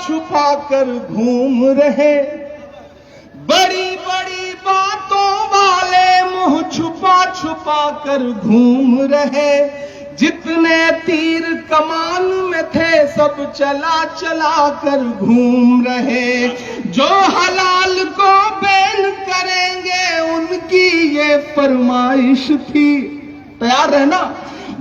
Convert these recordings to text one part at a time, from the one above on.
چھپا کر گھوم رہے، بڑی بڑی باتوں والے منہ چھپا چھپا کر گھوم رہے، جتنے تیر کمان میں تھے سب چلا چلا کر گھوم رہے، جو حلال کو بین کریں گے ان کی یہ فرمائش تھی، تیار ہے نا؟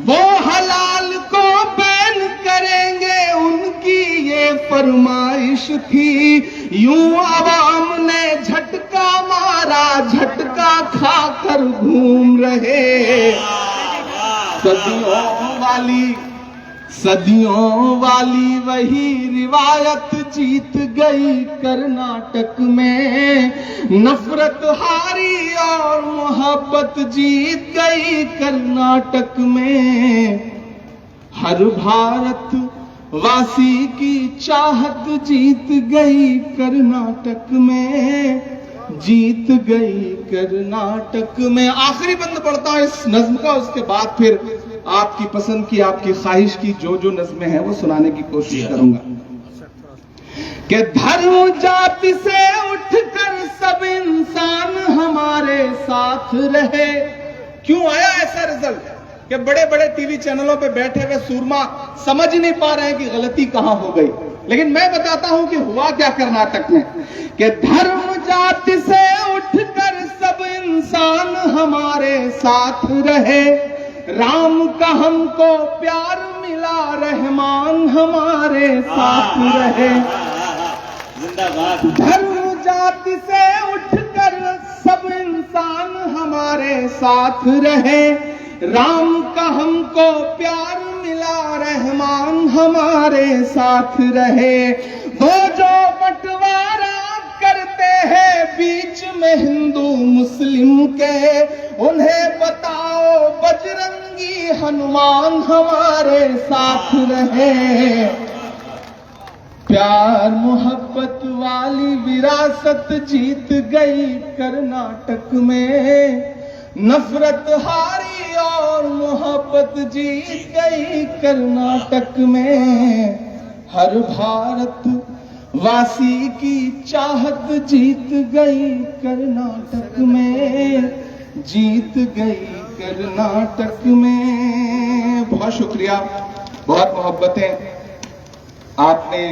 وہ حلال کو بین کریں گے ان کی یہ فرمائش تھی، یوں عوام نے جھٹکا مارا، جھٹکا کھا کر گھوم رہے۔ صدیوں والی وہی روایت جیت گئی کرناٹک میں، نفرت ہاری اور محبت جیت گئی کرناٹک میں، ہر بھارت واسی کی چاہت جیت گئی کرناٹک میں، جیت گئی کرناٹک میں۔ آخری بند پڑھتا ہوں اس نظم کا، اس کے بعد پھر آپ کی پسند کی، آپ کی خواہش کی جو نظمیں ہیں وہ سنانے کی کوشش کروں گا۔ کہ دھرم جات سے اٹھ کر سب انسان ہمارے ساتھ رہے۔ کیوں آیا ایسا رزلٹ کہ بڑے بڑے ٹی وی چینلوں پہ بیٹھے ہوئے سورما سمجھ نہیں پا رہے ہیں کہ غلطی کہاں ہو گئی، لیکن میں بتاتا ہوں کہ ہوا کیا کرناٹک میں، کہ دھرم جات سے اٹھ کر سب انسان ہمارے ساتھ رہے، رام کا ہم کو پیار ملا، رحمان ہمارے ساتھ رہے۔ دھرم جات سے اٹھ کر سب انسان ہمارے ساتھ رہے، رام کا ہم کو پیار ملا، رحمان ہمارے ساتھ رہے۔ وہ جو بٹوارا کرتے ہیں بیچ میں ہندو مسلم کے، انہیں بتاؤ بجرنگی ہنومان ہمارے ساتھ رہے۔ پیار محبت والی وراثت جیت گئی کرناٹک میں، نفرت ہاری اور محبت جیت گئی کرناٹک میں، ہر بھارت واسی کی چاہت جیت گئی کرناٹک میں، جیت گئی کرناٹک میں۔ بہت شکریہ، بہت محبتیں آپ نے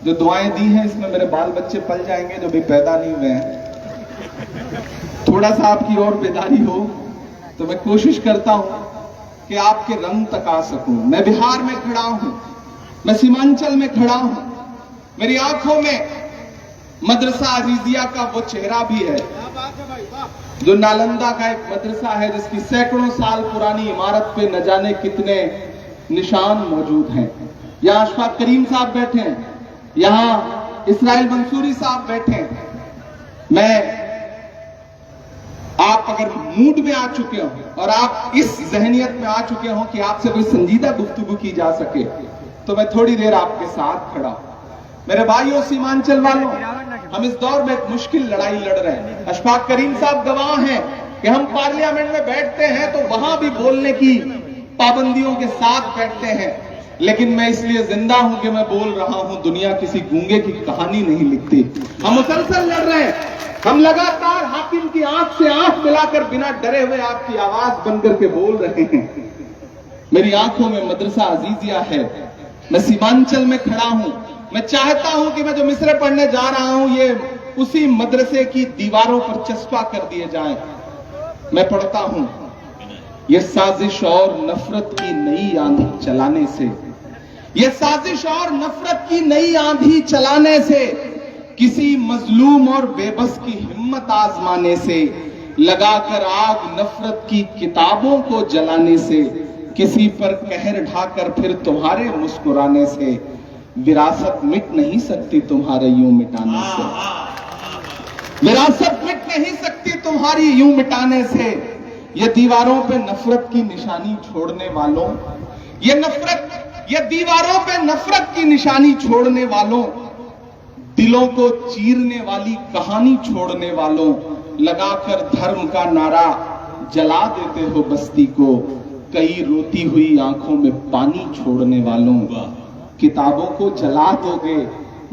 جو دعائیں دی ہیں، اس میں میرے بال بچے پل جائیں گے جو بھی پیدا نہیں ہوئے ہیں۔ تھوڑا سا آپ کی اور بیداری ہو تو میں کوشش کرتا ہوں کہ آپ کے رنگ تک آ سکوں۔ میں بہار میں کھڑا ہوں، میں سیمانچل میں کھڑا ہوں، میری آنکھوں میں مدرسہ عزیزیہ کا وہ چہرہ بھی ہے جو نالندہ کا ایک مدرسہ ہے جس کی سینکڑوں سال پرانی عمارت پہ نہ جانے کتنے نشان موجود ہیں۔ یہاں اشفاق کریم صاحب بیٹھے ہیں، یہاں اسرائیل منصوری صاحب بیٹھے ہیں۔ میں آپ اگر موڈ میں آ چکے ہوں اور آپ اس ذہنیت میں آ چکے ہوں کہ آپ سے کوئی سنجیدہ گفتگو کی جا سکے تو میں تھوڑی دیر آپ کے ساتھ کھڑا ہوں۔ میرے بھائیوں سیمانچل والوں، ہم اس دور میں ایک مشکل لڑائی لڑ رہے ہیں۔ اشفاق کریم صاحب گواہ ہیں کہ ہم پارلیمنٹ میں بیٹھتے ہیں تو وہاں بھی بولنے کی پابندیوں کے ساتھ بیٹھتے ہیں، لیکن میں اس لیے زندہ ہوں کہ میں بول رہا ہوں۔ دنیا کسی گونگے کی کہانی نہیں لکھتی۔ ہم مسلسل لڑ رہے ہیں، ہم لگاتار حاکم کی آنکھ سے آنکھ ملا کر بنا ڈرے ہوئے آپ کی آواز بن کر کے بول رہے ہیں۔ میری آنکھوں میں مدرسہ عزیزیہ ہے، میں سیمانچل میں کھڑا ہوں۔ میں چاہتا ہوں کہ میں جو مصرے پڑھنے جا رہا ہوں یہ اسی مدرسے کی دیواروں پر چسپاں کر دیے جائیں۔ میں پڑھتا ہوں، یہ سازش اور نفرت کی نئی آندھی چلانے سے، یہ سازش اور نفرت کی نئی آندھی چلانے سے، کسی مظلوم اور بے بس کی ہمت آزمانے سے، لگا کر آگ نفرت کی کتابوں کو جلانے سے، کسی پر قہر ڈھا کر پھر تمہارے مسکرانے سے، وراثت مٹ نہیں سکتی تمہارے یوں مٹانے سے، وراثت مٹ نہیں سکتی تمہاری یوں مٹانے سے۔ یہ دیواروں پہ نفرت کی نشانی چھوڑنے والوں، یہ دیواروں پہ نفرت کی نشانی چھوڑنے والوں، دلوں کو چیرنے والی کہانی چھوڑنے والوں، لگا کر دھرم کا نعرہ جلا دیتے ہو بستی کو، کئی روتی ہوئی آنکھوں میں پانی چھوڑنے والوں، کتابوں کو جلا دو گے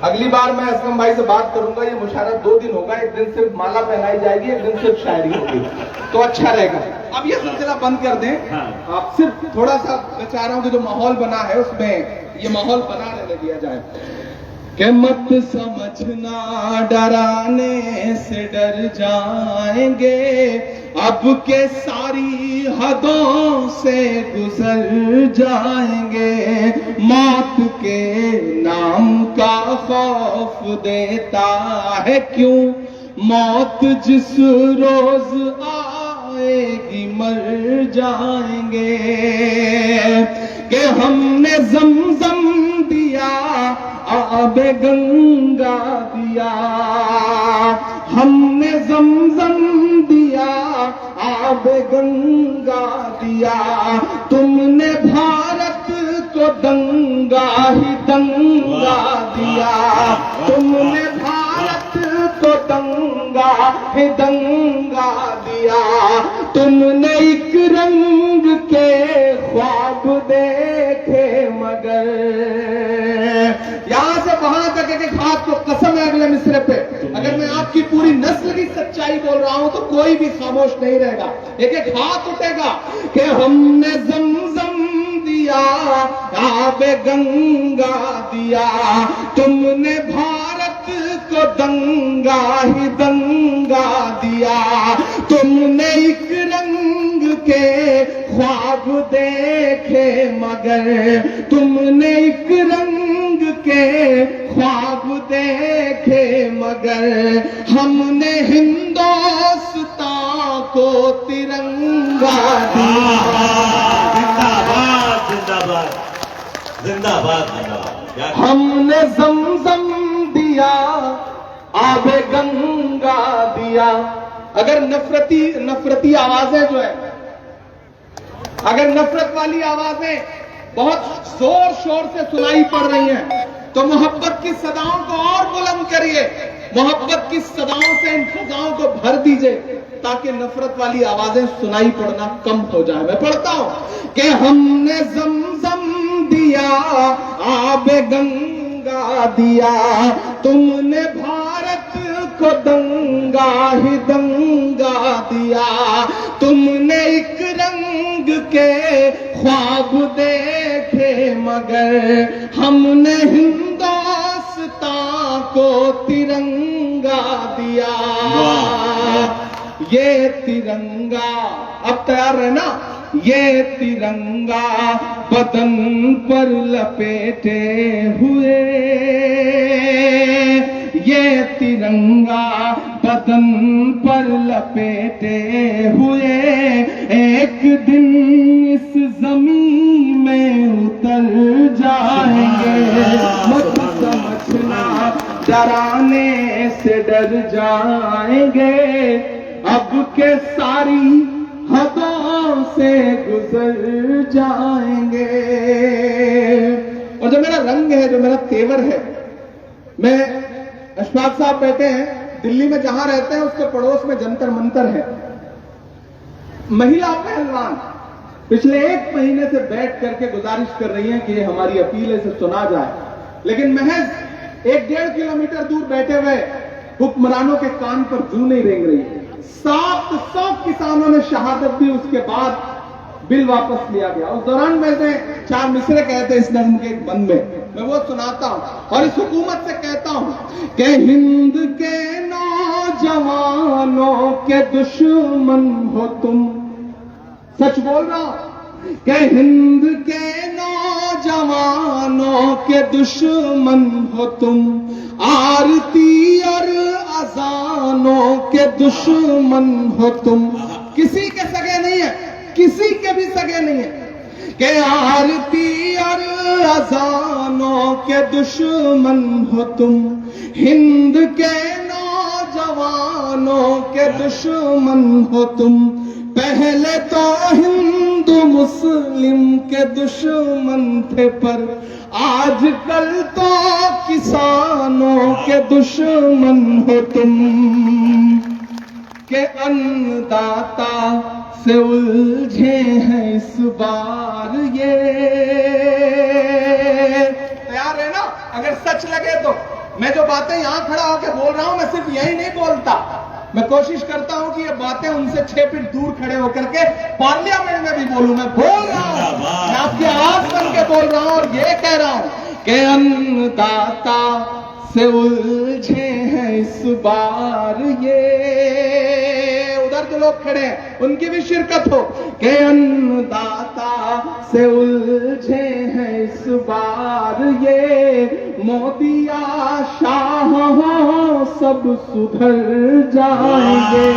اگلی بار میں اسلم بھائی سے بات کروں گا, یہ مشاعرہ 2 دن ہوگا, ایک دن صرف مالا پہنائی جائے گی, ایک دن صرف شاعری ہوگی, تو اچھا رہے گا. اب یہ سلسلہ بند کر دیں, آپ صرف تھوڑا سا میں چاہ رہا ہوں کہ جو ماحول بنا ہے اس میں یہ ماحول بنا رہنے دیا جائے. کہ مت سمجھنا ڈرانے سے ڈر جائیں گے, اب کے ساری حدوں سے گزر جائیں گے, موت کے نام کا خوف دیتا ہے کیوں, موت جس روز آئے گی مر جائیں گے. کہ ہم نے زمزم دیا آب گنگا دیا, ہم نے زمزم دیا آب گنگا دیا, تم نے بھارت کو دنگا ہی دنگا دیا, تم نے بھارت کو دنگا ہی دنگا دیا, تم نے ایک رنگ کے خواب دیکھے مگر. یہاں سے وہاں تک ایک ہاتھ کو قسم ہے اگلے مصرے پہ, اگر میں آپ کی پوری نسل کی سچائی بول رہا ہوں تو کوئی بھی خاموش نہیں رہے گا, ایک ہاتھ اٹھے گا کہ ہم نے زمزم دیا آب گنگا دیا, تم نے بھارت کو دنگا ہی دنگا دیا, تم نے ایک رنگ کے خواب دیکھے مگر, تم نے ایک رنگ کے خواب دیکھے مگر, ہم نے ہندوستان کو ترنگا دیا. زندہ باد, ہم نے زمزم دیا آب گنگا دیا. اگر نفرتی آوازیں جو ہے, اگر نفرت والی آوازیں بہت زور شور سے سنائی پڑ رہی ہیں تو محبت کی صداؤں کو اور بلند کریے, محبت کی صداؤں سے ان فضاؤں کو بھر دیجئے تاکہ نفرت والی آوازیں سنائی پڑنا کم ہو جائے. میں پڑھتا ہوں کہ ہم نے زمزم دیا آب گنگا دیا, تم نے بھارت کو دنگا ہی دنگا دیا, تم نے ایک رنگ کے خواب دیکھے مگر, ہم نے ہندوستان کو ترنگا دیا. یہ ترنگا, اب تیار رہنا, یہ ترنگا بدن پر لپیٹے ہوئے, یہ ترنگا بدن پر لپیٹے ہوئے, ایک دن اس زمین میں اتر جائیں گے. مت سمجھنا ڈرانے سے ڈر جائیں گے, اب کے ساری حدوں سے گزر جائیں گے. اور جو میرا رنگ ہے, جو میرا تیور ہے, میں اشفاق صاحب بیٹھے ہیں دلی میں, جہاں رہتے ہیں اس کے پڑوس میں جنتر منتر ہے. مہیلا پہلوان پچھلے 1 مہینے سے بیٹھ کر کے گزارش کر رہی ہیں کہ یہ ہماری اپیل ہے, اسے سنا جائے, لیکن محض 1.5 کلومیٹر دور بیٹھے ہوئے حکمرانوں کے کان پر جو نہیں رینگ رہی. 700 کسانوں نے شہادت دی, اس کے بعد بل واپس لیا گیا. اس دوران میں نے 4 مصرے کہتے ہیں اس نظم کے ایک بند میں وہ سناتا ہوں اور اس حکومت سے کہتا ہوں کہ ہند کے نوجوانوں کے دشمن ہو تم. سچ بول رہا ہوں کہ ہند کے نوجوانوں کے دشمن ہو تم, آرتی اور اذانوں کے دشمن ہو تم. کسی کے سگے نہیں ہے, کسی کے بھی سگے نہیں ہے کہ آرتی اور اذانوں کے دشمن ہو تم, ہند کے نوجوانوں کے دشمن ہو تم. پہلے تو ہندو مسلم کے دشمن تھے پر آج کل تو کسانوں کے دشمن ہو تم. کہ انداتا سے الجھے ہیں اس بار یہ. تیار ہے نا؟ اگر سچ ٹچ لگے تو میں جو باتیں یہاں کھڑا ہو کے بول رہا ہوں میں صرف یہی نہیں بولتا، میں کوشش کرتا ہوں کہ یہ باتیں ان سے 6 فٹ دور کھڑے ہو کر کے پارلیمنٹ میں بھی بولوں. میں بول رہا ہوں، میں آپ کی آواز بن کے بول رہا ہوں اور یہ کہہ رہا ہوں کہ ان داتا سے الجھے ہیں اس بار یہ، ادھر جو لوگ کھڑے ہیں ان کی بھی شرکت ہو، کہ ان داتا سے الجھے ہیں اس بار یہ، مودیا شاہ ہوں سب سدھر جائیں گے،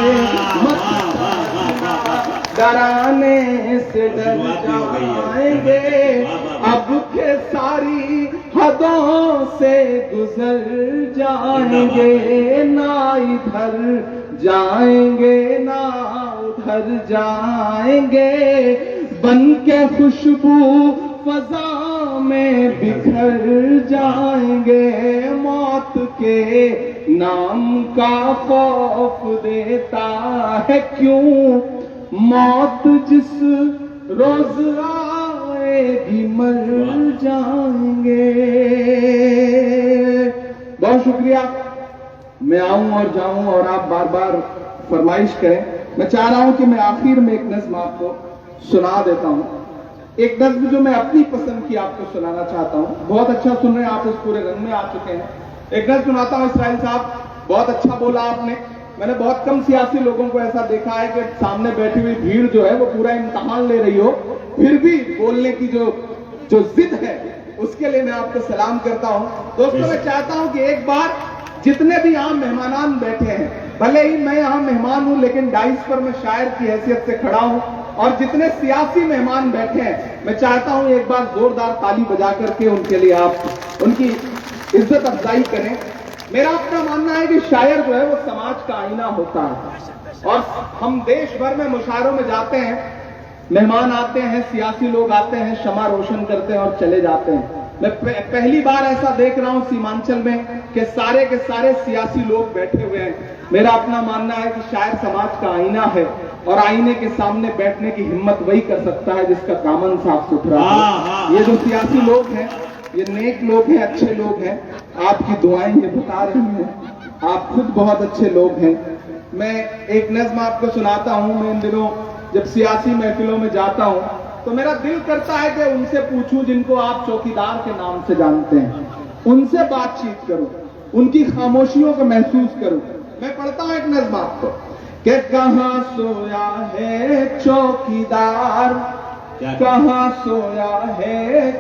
ڈرانے سے ڈر جائیں گے، اب کے ساری حدوں سے گزر جائیں گے، نہ ادھر جائیں گے نہ ادھر جائیں گے، بن کے خوشبو فضا میں بکھر جائیں گے، موت کے نام کا خوف دیتا ہے کیوں، موت جس روز آئے گی مر جائیں گے. بہت شکریہ. میں آؤں اور جاؤں اور آپ بار بار فرمائش کریں. میں چاہ رہا ہوں کہ میں آخر میں ایک نظم آپ کو سنا دیتا ہوں، ایک نظم جو میں اپنی پسند کی آپ کو سنانا چاہتا ہوں. بہت اچھا سن رہے ہیں آپ، اس پورے رنگ میں آ چکے ہیں. ایک نظم سناتا ہوں. اسرائیل صاحب بہت اچھا بولا آپ نے. میں نے بہت کم سیاسی لوگوں کو ایسا دیکھا ہے کہ سامنے بیٹھی ہوئی بھیڑ جو ہے وہ پورا امتحان لے رہی ہو، پھر بھی بولنے کی جو ضد ہے اس کے لیے میں آپ کو سلام کرتا ہوں. دوستوں میں چاہتا ہوں کہ ایک بار جتنے بھی یہاں مہمانان بیٹھے ہیں، بھلے ہی میں یہاں مہمان ہوں لیکن ڈائس پر میں شاعر کی حیثیت سے کھڑا ہوں، اور جتنے سیاسی مہمان بیٹھے ہیں میں چاہتا ہوں ایک بار زوردار تالی بجا کر کے ان کے لیے آپ ان کی عزت افزائی کریں. میرا اپنا ماننا ہے کہ شاعر جو ہے وہ سماج کا آئینہ ہوتا ہے، اور ہم دیش بھر میں مشاعروں میں جاتے ہیں، مہمان آتے ہیں، سیاسی لوگ آتے ہیں، شمع روشن کرتے ہیں اور چلے جاتے ہیں. میں پہلی بار ایسا دیکھ رہا ہوں سیمانچل میں کہ سارے کے سارے سیاسی لوگ بیٹھے ہوئے ہیں. میرا اپنا ماننا ہے کہ شاعر سماج کا آئینہ ہے، اور آئینے کے سامنے بیٹھنے کی ہمت وہی کر سکتا ہے جس کا دامن صاف ستھرا ہے. یہ جو سیاسی لوگ ہیں یہ نیک لوگ ہیں، اچھے لوگ ہیں. آپ کی دعائیں یہ بتا رہی ہیں، آپ خود بہت اچھے لوگ ہیں. میں ایک نظم آپ کو سناتا ہوں. میں ان دنوں جب سیاسی محفلوں میں جاتا ہوں تو میرا دل کرتا ہے کہ ان سے پوچھوں جن کو آپ چوکیدار کے نام سے جانتے ہیں، ان سے بات چیت کروں، ان کی خاموشیوں کو محسوس کروں. میں پڑھتا ہوں ایک نظم آپ کو کہ کہاں سویا ہے چوکیدار، کہاں سویا ہے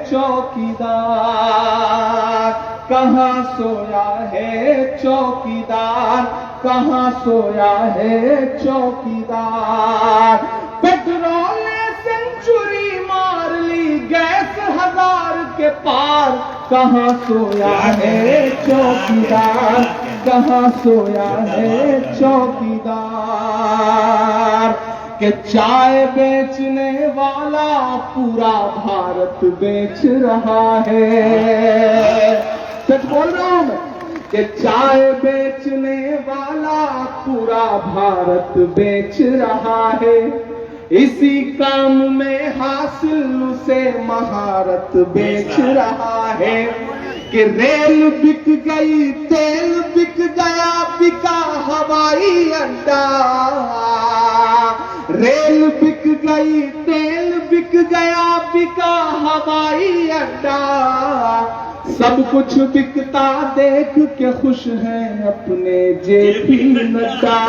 چوکیدار، کہاں سویا ہے چوکیدار، کہاں سویا ہے چوکیدار. پیٹرول نے سینچری مار لی، گیس 1000 کے پار، کہاں سویا ہے چوکیدار، کہاں سویا ہے چوکیدار. کہ چائے بیچنے والا پورا بھارت بیچ رہا ہے. سچ بول رہا ہوں میں کہ چائے بیچنے والا پورا بھارت بیچ رہا ہے. اسی کام میں حاصل اسے مہارت بیچ رہا ہے. کہ ریل بک گئی، تیل بک گیا، بکا ہوائی اڈا. ریل بک گئی، تیل بک گیا، بکا ہوائی اڈا. سب کچھ بکتا دیکھ کے خوش ہیں اپنے جے پی نڈا.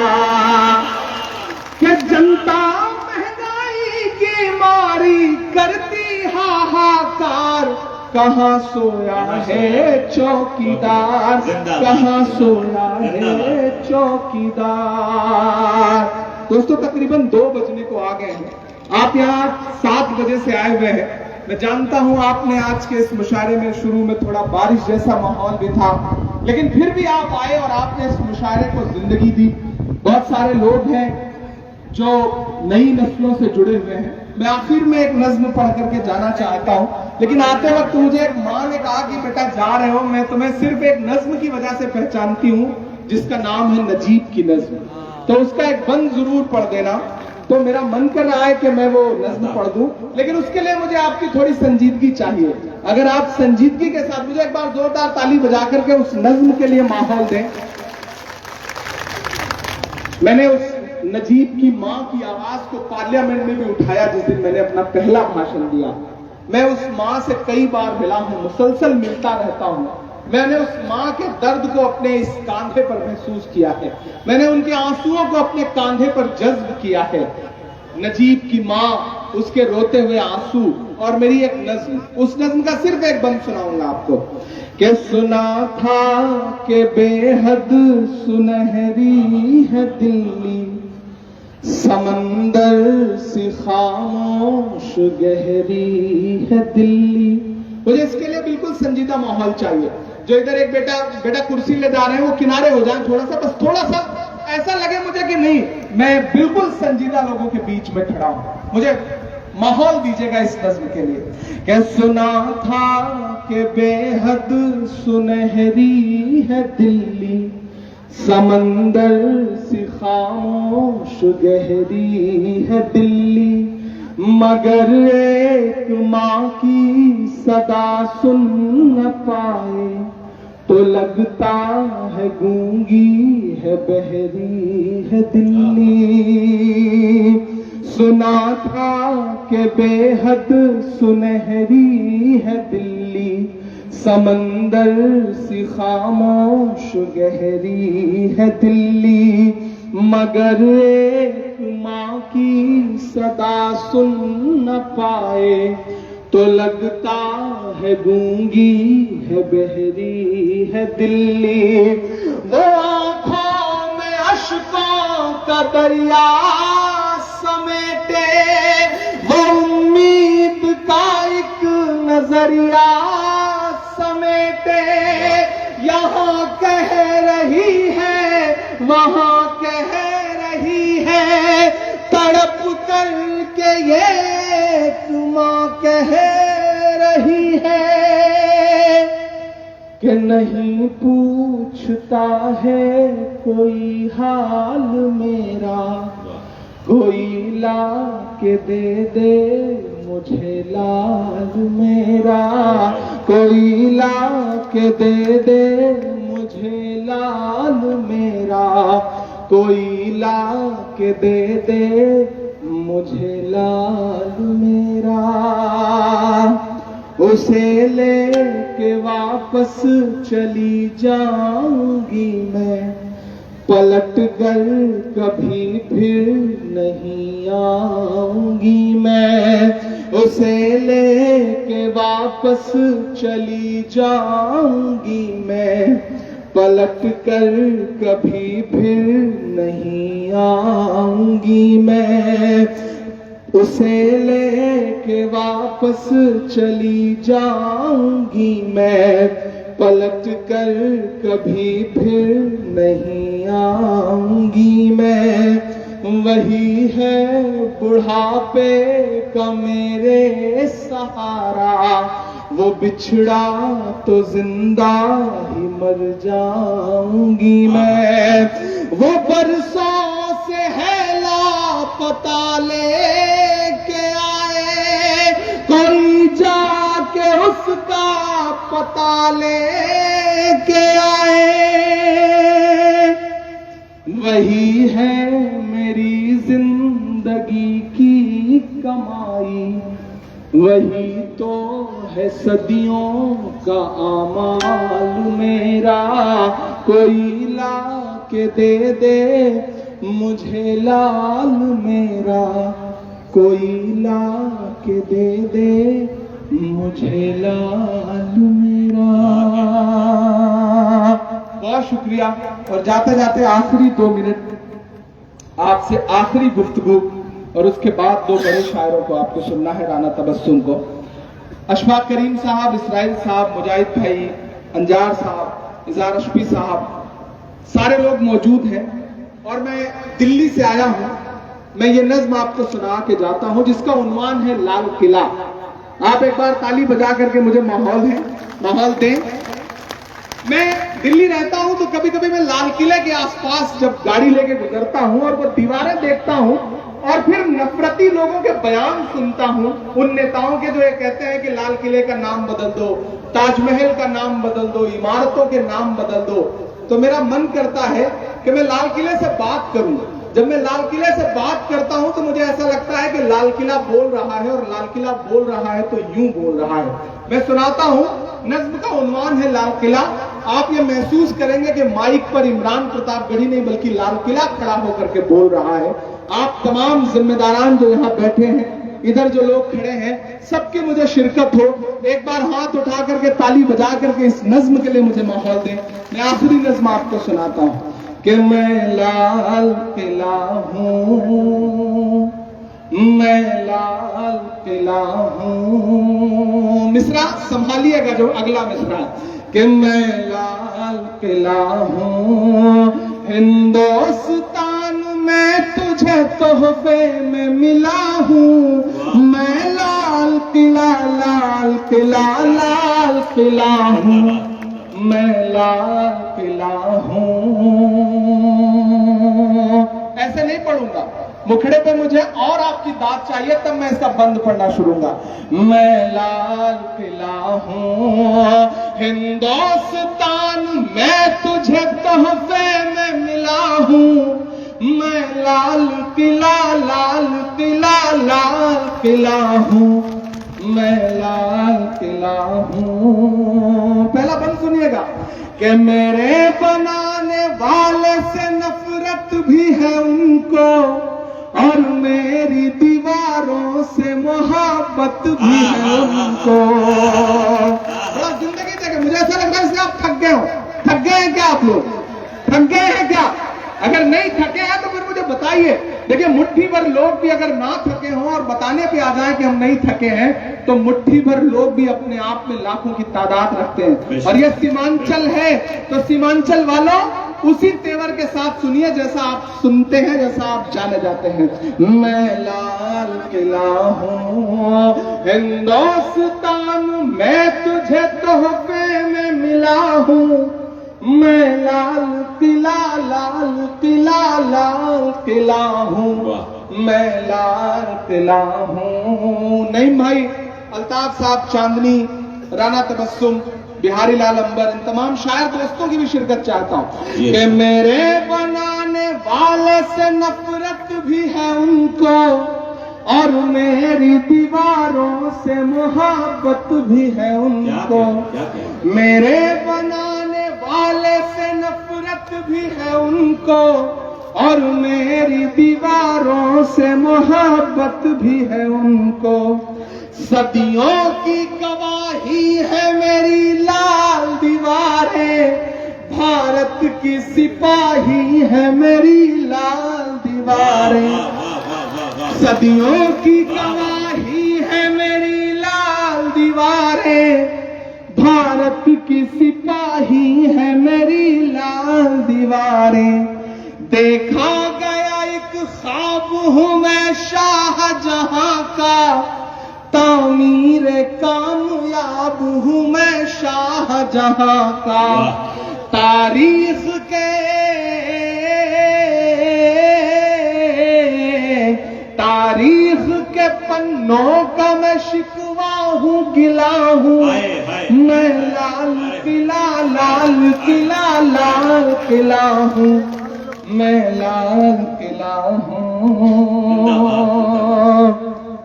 کہ جنتا مہنگائی کی ماری کرتی ہاہاکار، کہاں سویا ہے چوکیدار، کہاں سویا ہے چوکیدار. دوستو تقریباً 2 بجنے کو آ گئے ہیں. آپ یہاں 7 بجے سے آئے ہوئے ہیں. میں جانتا ہوں آپ نے آج کے اس مشاعرے میں شروع میں تھوڑا بارش جیسا ماحول بھی تھا، لیکن پھر بھی آپ آئے اور آپ نے اس مشاعرے کو زندگی دی. بہت سارے لوگ ہیں جو نئی نسلوں سے جڑے ہوئے ہیں. میں آخر میں ایک نظم پڑھ کر کے جانا چاہتا ہوں، لیکن آتے وقت مجھے ایک ماں نے کہا کہ بیٹا جا رہے ہو، میں تمہیں صرف ایک نظم کی وجہ سے پہچانتی ہوں جس کا نام ہے نجیب کی نظم. تو اس کا ایک بند ضرور پڑھ دینا. تو میرا من کر رہا ہے کہ میں وہ نظم پڑھ دوں، لیکن اس کے لیے مجھے آپ کی تھوڑی سنجیدگی چاہیے. اگر آپ سنجیدگی کے ساتھ مجھے ایک بار زوردار تالی بجا کر کے اس نظم کے لیے ماحول دیں. میں نے اس نجیب کی ماں کی آواز کو پارلیمنٹ میں بھی اٹھایا جس دن میں نے اپنا پہلا بھاشن دیا. میں اس ماں سے کئی بار ملا ہوں، مسلسل ملتا رہتا ہوں. میں نے اس ماں کے درد کو اپنے اس کاندھے پر محسوس کیا ہے. میں نے ان کے آنسوؤں کو اپنے کاندھے پر جذب کیا ہے. نجیب کی ماں، اس کے روتے ہوئے آنسو، اور میری ایک نظم. اس نظم کا صرف ایک بند سناؤں گا آپ کو کہ سنا تھا کہ بے حد سنہری ہے دلی، سمندر سی خاموش گہری ہے دلی. مجھے اس کے لیے بالکل سنجیدہ ماحول چاہیے. جو ادھر ایک بیٹا کرسی لے جا رہے ہیں وہ کنارے ہو جائیں تھوڑا سا، بس تھوڑا سا ایسا لگے مجھے کہ نہیں میں بالکل سنجیدہ لوگوں کے بیچ میں کھڑا ہوں. مجھے ماحول دیجیے گا اس نظم کے لیے کہ سنا تھا کہ بے حد سنہری ہے دلی، سمندر سی خاموش گہری ہے دلی، مگر ایک ماں کی صدا سن نہ پائے تو لگتا ہے گونگی ہے بہری ہے دلی. سنا تھا کہ بے حد سنہری ہے دلی، سمندر سی خاموش گہری ہے دلی، مگر ایک ماں کی صدا سن نہ پائے تو لگتا ہے گونگی ہے بہری ہے دلی. وہ آنکھوں میں اشکوں کا دریا سمیٹے، وہ امید کا ایک نظریہ سمیٹے، یہاں کہہ رہی ہے وہاں کہہ رہی ہے، تڑپ کر کے یہ ماں کہہ رہی ہے کہ نہیں پوچھتا ہے کوئی حال میرا، کوئی لا کے دے دے مجھے لال میرا، کوئی لا کے دے دے مجھے لال میرا، کوئی لا کے دے دے مجھے لال میرا. اسے لے کے واپس چلی جاؤں گی میں، پلٹ کر کبھی پھر نہیں آؤں گی میں. اسے لے کے واپس چلی جاؤں گی میں، پلٹ کر کبھی پھر نہیں آؤں گی میں. اسے لے کے واپس چلی جاؤں گی میں، پلٹ کر کبھی پھر نہیں آؤں گی میں. وہی ہے بڑھاپے کا میرے سہارا، وہ بچھڑا تو زندہ ہی مر جاؤں گی میں. وہ برسوں سے ہے لاپتہ لے کے آئے، کوئی جا کے اس کا پتہ لے کے آئے. وہی ہے میری زندگی کی کمائی، وہی تو ہے صدیوں کا اعمال میرا. کوئی لا کے دے دے مجھے لال میرا، کوئی لا کے دے دے مجھے لال میرا. بہت شکریہ. اور جاتے جاتے آخری 2 منٹ آپ سے آخری گفتگو، اور اس کے بعد 2 بڑے شاعروں کو آپ کو سننا ہے، رانا تبسم کو. اشفاق کریم صاحب، اسرائیل صاحب، مجاہد بھائی، انجار صاحب، اظہار اشفی صاحب، سارے لوگ موجود ہیں. اور میں دلی سے آیا ہوں. میں یہ نظم آپ کو سنا کے جاتا ہوں جس کا عنوان ہے لال قلعہ. آپ ایک بار تالی بجا کر کے مجھے ماحول دیں. میں دلی رہتا ہوں تو کبھی کبھی میں لال قلعے کے آس پاس جب گاڑی لے کے گزرتا ہوں اور وہ دیواریں دیکھتا ہوں اور پھر نفرتی لوگوں کے بیان سنتا ہوں، ان نیتاؤں کے جو یہ کہتے ہیں کہ لال قلعے کا نام بدل دو، تاج محل کا نام بدل دو، عمارتوں کے نام بدل دو، تو میرا من کرتا ہے کہ میں لال قلعے سے بات کروں۔ جب میں لال قلعے سے بات کرتا ہوں تو مجھے ایسا لگتا ہے کہ لال قلعہ بول رہا ہے، اور لال قلعہ بول رہا ہے تو یوں بول رہا ہے۔ میں سناتا ہوں، نظم کا عنوان ہے لال قلعہ۔ آپ یہ محسوس کریں گے کہ مائک پر عمران پرتاپ گڑھی نہیں بلکہ لال قلعہ کھڑا ہو کر کے بول رہا ہے۔ آپ تمام ذمہ داران جو یہاں بیٹھے ہیں، ادھر جو لوگ کھڑے ہیں، سب کی مجھے شرکت ہو، ایک بار ہاتھ اٹھا کر کے تالی بجا کر کے اس نظم کے لیے مجھے ماحول دیں۔ میں آخری نظم آپ کو سناتا ہوں کہ میں لال قلعہ ہوں، میں لال قلعہ ہوں۔ مصرع سنبھالیے گا جو اگلا مصرع ہے کہ میں لال قلعہ ہوں، ہندوستان میں تجھے تحفے میں ملا ہوں، میں لال قلعہ لال قلعہ لال قلعہ ہوں، میں لال قلعہ ہوں۔ ایسے نہیں پڑھوں گا، مکھڑے پہ مجھے اور آپ کی داد چاہیے تب میں اس کا بند پڑھنا شروع گا۔ میں لال قلعہ ہوں، ہندوستان میں تجھے تحفے میں ملا ہوں، میں لال قلعہ لال قلعہ لال قلعہ ہوں، میں لال قلعہ ہوں۔ پہلا بند سنیے گا کہ میرے بنانے والے سے نفرت بھی ہے ان کو، اور میری دیواروں سے محبت بھی ہے ان کو۔ بڑا زندگی دیکھیں، مجھے ایسا لگ رہا ہے کہ آپ تھک گئے ہو۔ تھک گئے ہیں کیا آپ لوگ؟ تھک گئے ہیں کیا؟ اگر نہیں تھکے ہیں تو پھر مجھے بتائیے۔ دیکھیں مٹھی بھر لوگ بھی اگر نہ تھکے ہوں اور بتانے پہ آ جائیں کہ ہم نہیں تھکے ہیں تو مٹھی بھر لوگ بھی اپنے آپ میں لاکھوں کی تعداد رکھتے ہیں۔ اور یہ سیمانچل ہے تو سیمانچل والوں اسی تیور کے ساتھ سنیے جیسا آپ سنتے ہیں، جیسا آپ جانے جاتے ہیں۔ میں لال قلعہ ہوں، ہندوستان میں تجھے تحفے میں ملا ہوں، میں لال قلعہ لال قلعہ لال قلعہ ہوں، میں لال قلعہ ہوں۔ نعیم بھائی، الطاف صاحب چاندنی، رانا تبسم، بہاری لال امبر، ان تمام شاعر دوستوں کی بھی شرکت چاہتا ہوں کہ میرے بنانے والے سے نفرت بھی ہے ان کو، اور میری دیواروں سے محبت بھی ہے ان کو۔ میرے بنانے والے سے نفرت بھی ہے ان کو، اور میری دیواروں سے محبت بھی ہے ان کو۔ صدیوں کی گواہی ہے میری لال دیواریں، بھارت کی سپاہی ہے میری لال دیواریں۔ صدیوں کی گواہی ہے میری لال دیواریں، بھارت کی سپاہی ہے میری لال دیواریں۔ دیکھا گیا ایک خواب ہوں میں شاہ جہاں کا، تعمیر کامیاب ہوں میں شاہ جہاں کا۔ تاریخ کے پنوں کا میں شکوا ہوں، گلا ہوں، میں لال قلعہ لال قلعہ لال قلعہ ہوں، میں لال قلعہ ہوں۔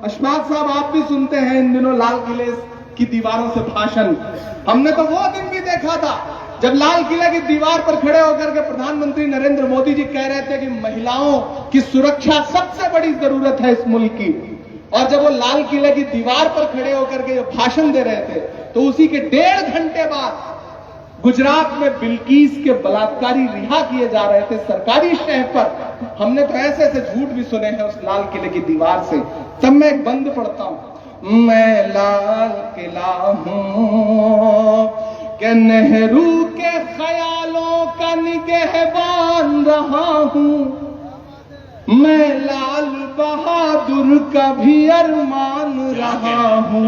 اشفاق صاحب آپ بھی سنتے ہیں ان دنوں لال قلعے کی دیواروں سے بھاشن۔ ہم نے تو وہ دن بھی دیکھا تھا جب لال قلعے کی دیوار پر کھڑے ہو کر کے پردھان منتری نریندر مودی جی کہہ رہے تھے کہ مہیلاؤں کی سرکشا سب سے بڑی ضرورت ہے اس ملک کی، اور جب وہ لال قلعے کی دیوار پر کھڑے ہو کر کے بھاشن دے رہے تھے تو اسی کے 1.5 گھنٹے بعد گجرات میں بلقیس کے بلاತ್ಕಾری رہا کیے جا رہے تھے سرکاری شہر پر۔ ہم نے تو ایسے ایسے جھوٹ بھی سنے ہیں اس لال قلعے کی دیوار سے۔ تب میں ایک بند پڑھتا ہوں، میں لال قلعہ ہوں کہ نہرو کے خیالوں کا نگہبان رہا ہوں، میں لال بہادر کا بھی ارمان رہا ہوں۔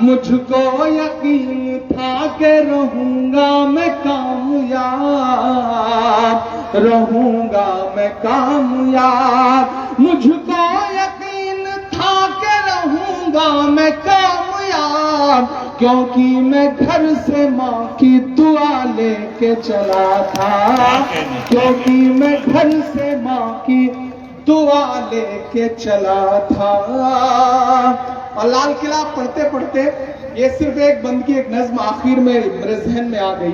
مجھ کو یقین تھا کہ رہوں گا میں کامیاب، رہوں گا میں کامیاب، مجھ کو یقین تھا کہ رہوں گا میں کامیاب، کیونکہ میں گھر سے ماں کی دعا لے کے چلا تھا، کیونکہ میں گھر سے ماں کی دعا لے کے چلا تھا۔ اور لال قلعہ پڑھتے پڑھتے یہ صرف ایک بند کی ایک نظم آخر میں میرے ذہن میں آ گئی۔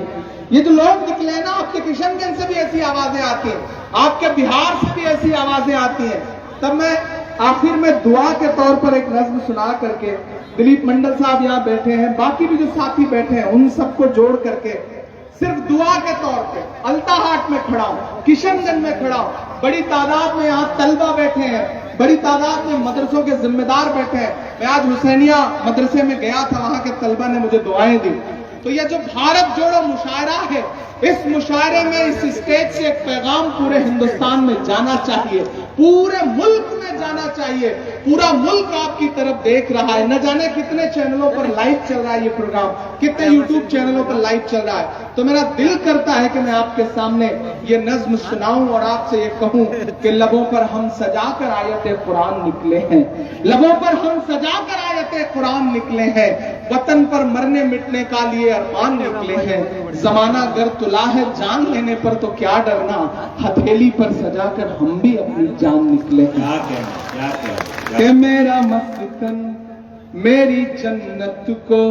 یہ جو لوگ نکلے ہیں نا، آپ کے کشن گنج سے بھی ایسی آوازیں آتی ہیں، آپ کے بہار سے بھی ایسی آوازیں آتی ہیں، تب میں آخر میں دعا کے طور پر ایک نظم سنا کر کے، دلیپ منڈل صاحب یہاں بیٹھے ہیں، باقی بھی جو ساتھی بیٹھے ہیں، ان سب کو جوڑ کر کے صرف دعا کے طور پہ التا ہاٹ میں کھڑا ہوں، کشن گنج میں کھڑا ہوں، بڑی تعداد میں یہاں طلبہ بیٹھے ہیں، بڑی تعداد میں مدرسوں کے ذمہ دار بیٹھے ہیں۔ میں آج حسینیہ مدرسے میں گیا تھا، وہاں کے طلبہ نے مجھے دعائیں دی۔ تو یہ جو بھارت جوڑو مشاعرہ ہے، اس مشاعرے میں اس اسٹیج سے ایک پیغام پورے ہندوستان میں جانا چاہیے، پورے ملک میں جانا چاہیے۔ پورا ملک آپ کی طرف دیکھ رہا ہے، نہ جانے کتنے چینلوں پر لائیو چل رہا ہے یہ پروگرام، کتنے یوٹیوب چینلوں پر لائیو چل رہا ہے۔ تو میرا دل کرتا ہے کہ میں آپ کے سامنے یہ نظم سناؤں اور آپ سے یہ کہوں کہ لبوں پر ہم سجا کر آیت قرآن نکلے ہیں، لبوں پر ہم سجا کر آیت قرآن نکلے ہیں، وطن پر مرنے مٹنے کا لیے ارمان نکلے ہیں، زمانہ گر تلا ہے جان لینے پر تو کیا ڈرنا، ہتھیلی پر سجا کر ہم بھی اپنی جان نکلے ہیں۔ کہ میرا مسکن میری جنت کو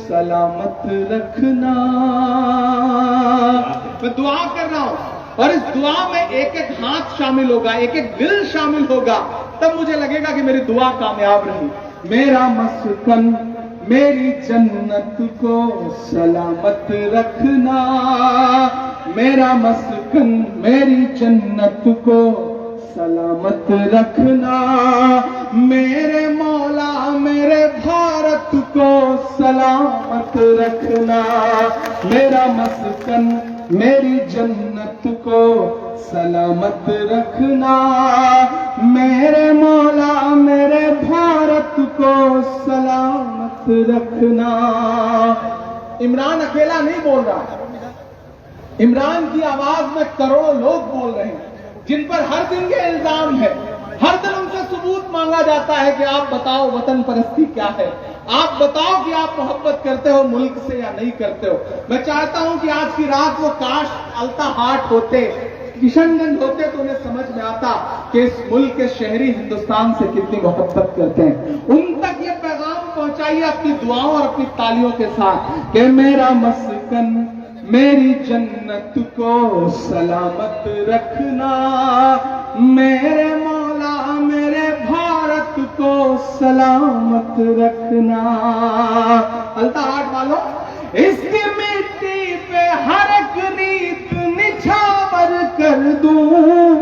سلامت رکھنا، میں دعا کر رہا ہوں اور اس دعا میں ایک ایک ہاتھ شامل ہوگا، ایک ایک دل شامل ہوگا، تب مجھے لگے گا کہ میری دعا کامیاب رہی۔ میرا مسکن میری جنت کو سلامت رکھنا، میرا مسکن میری جنت کو سلامت رکھنا، میرے مولا میرے بھارت کو سلامت رکھنا، میرا مسکن میری جنت کو سلامت رکھنا، میرے مولا میرے بھارت کو سلامت رکھنا۔ عمران اکیلا نہیں بول رہا، عمران کی آواز میں کروڑوں لوگ بول رہے ہیں، جن پر ہر دن یہ الزام ہے، ہر دن ان سے ثبوت مانگا جاتا ہے کہ آپ بتاؤ وطن پرستی کیا ہے، آپ بتاؤ کہ آپ محبت کرتے ہو ملک سے یا نہیں کرتے ہو۔ میں چاہتا ہوں کہ آج کی رات وہ کاش التا ہاٹ ہوتے، کشن گنج ہوتے تو انہیں سمجھ میں آتا کہ اس ملک کے شہری ہندوستان سے کتنی محبت کرتے ہیں۔ ان تک یہ پیغام پہنچائیے اپنی دعاؤں اور اپنی تالیوں کے ساتھ کہ میرا مسکن میری جنت کو سلامت رکھنا، میرے مولا میرے بھارت کو سلامت رکھنا۔ التا ہاٹ والوں، اس کی مٹی پہ ہر ایک ریت نچھاور کر دوں،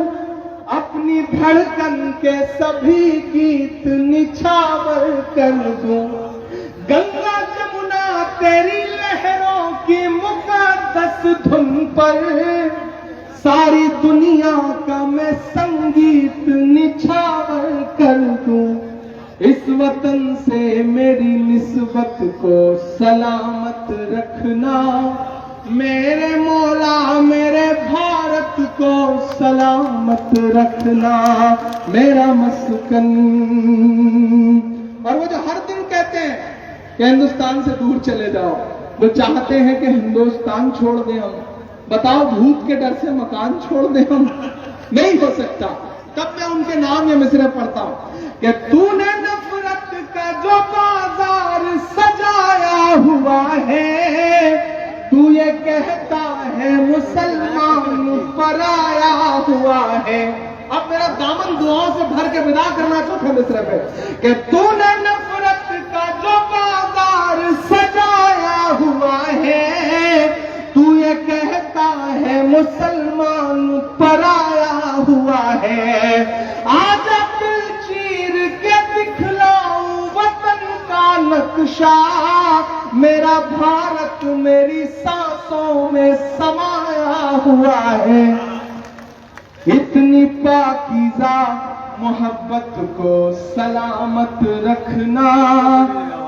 اپنی دھڑکن کے سبھی گیت نچھاور کر دوں، گنگا جمنا تیری لہروں کی مقدس دھن پر ساری دنیا کا میں سنگیت نچھاور کر دوں، اس وطن سے میری نسبت کو سلامت رکھنا، میرے مولا میرے بھارت کو سلامت رکھنا، میرا مسکن۔ اور وہ جو ہر دن کہتے ہیں کہ ہندوستان سے دور چلے جاؤ، وہ چاہتے ہیں کہ ہندوستان چھوڑ دیں ہم، بتاؤ بھوت کے ڈر سے مکان چھوڑ دیں ہم، نہیں ہو سکتا۔ تب میں ان کے نام یہ مصرعے پڑھتا ہوں کہ تو نے نفرت کا جو بازار سجایا ہوا ہے، تو یہ کہتا ہے مسلمان پرایا ہوا ہے۔ اب میرا دامن دعاؤں سے بھر کے ودا کرنا چاہتا مصرعے پہ کہ تو نے نفرت کا جو بازار سجایا ہوا ہے، تو یہ کہتا ہے مسلمان پرایا ہوا ہے، آجا دل چیر کے دکھلاؤں وطن کا نقشہ، میرا بھارت میری سانسوں میں سمایا ہوا ہے، اتنی پاکیزہ محبت کو سلامت رکھنا،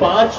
5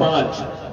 5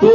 2